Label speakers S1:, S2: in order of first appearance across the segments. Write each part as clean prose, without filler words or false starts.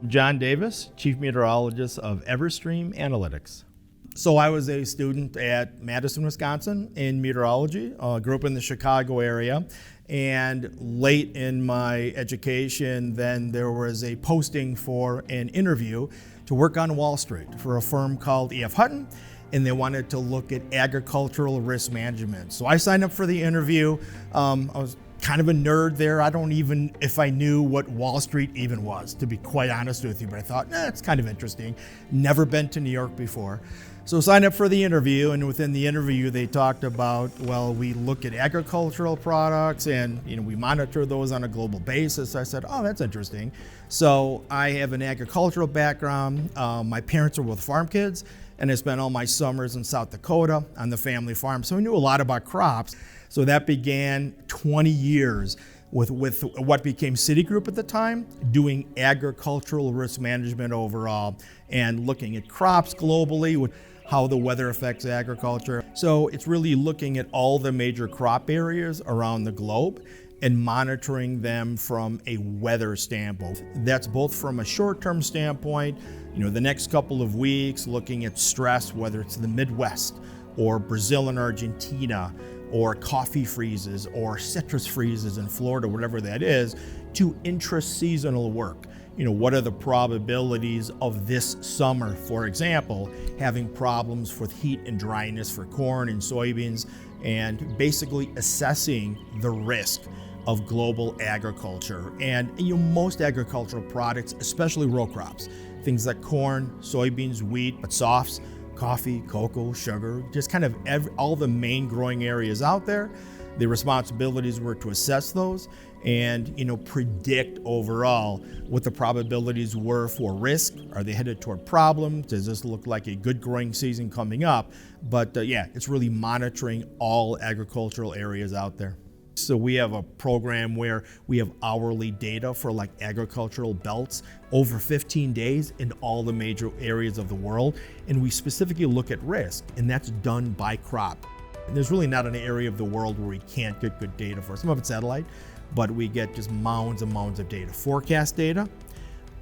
S1: John Davis, Chief Meteorologist of Everstream Analytics. So I was a student at Madison, Wisconsin in meteorology. Grew up in the Chicago area. And late in my education, then there was a posting for an interview to work on Wall Street for a firm called E.F. Hutton, and they wanted to look at agricultural risk management. So I signed up for the interview. I was kind of a nerd there. I don't even if I knew what Wall Street even was, to be quite honest with you, but I thought, it's kind of interesting. Never been to New York before. So signed up for the interview, and within the interview they talked about, well, we look at agricultural products and we monitor those on a global basis. I said, oh, that's interesting. So I have an agricultural background. My parents are both farm kids, and I spent all my summers in South Dakota on the family farm. So I knew a lot about crops. So that began 20 years with what became Citigroup at the time, doing agricultural risk management overall and looking at crops globally, how the weather affects agriculture. So it's really looking at all the major crop areas around the globe and monitoring them from a weather standpoint. That's both from a short-term standpoint, the next couple of weeks, looking at stress, whether it's the Midwest or Brazil and Argentina, or coffee freezes or citrus freezes in Florida, whatever that is, to intra-seasonal work. What are the probabilities of this summer, for example, having problems with heat and dryness for corn and soybeans, and basically assessing the risk of global agriculture. And most agricultural products, especially row crops, things like corn, soybeans, wheat, but softs, coffee, cocoa, sugar, just kind of all the main growing areas out there. The responsibilities were to assess those and predict overall what the probabilities were for risk. Are they headed toward problems? Does this look like a good growing season coming up? But it's really monitoring all agricultural areas out there. So we have a program where we have hourly data for like agricultural belts over 15 days in all the major areas of the world. And we specifically look at risk, and that's done by crop. And there's really not an area of the world where we can't get good data for. Some of it's satellite, but we get just mounds and mounds of data. Forecast data,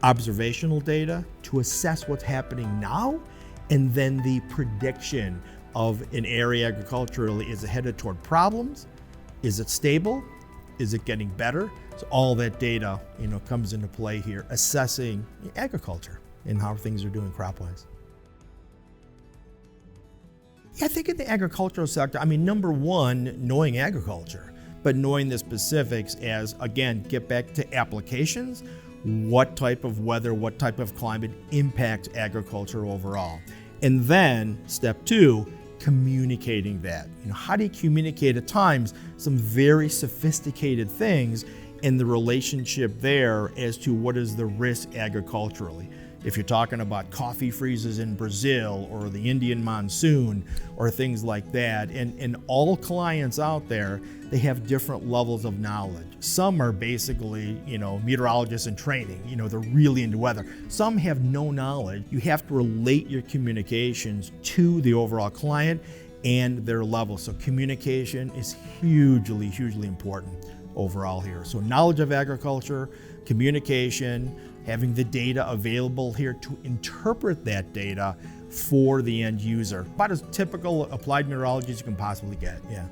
S1: observational data to assess what's happening now, and then the prediction of an area agriculturally is it headed toward problems. Is it stable? Is it getting better? So all that data, comes into play here, assessing agriculture and how things are doing crop-wise. I think in the agricultural sector, number one, knowing agriculture, but knowing the specifics as, again, get back to applications, what type of weather, what type of climate impacts agriculture overall. And then step two, communicating that. How do you communicate at times some very sophisticated things and the relationship there as to what is the risk agriculturally? If you're talking about coffee freezes in Brazil or the Indian monsoon or things like that, and all clients out there, they have different levels of knowledge. Some are basically, meteorologists in training, they're really into weather. Some have no knowledge. You have to relate your communications to the overall client and their level. So communication is hugely, hugely important overall here. So knowledge of agriculture, communication, having the data available here to interpret that data for the end user. About as typical applied meteorology as you can possibly get, yeah.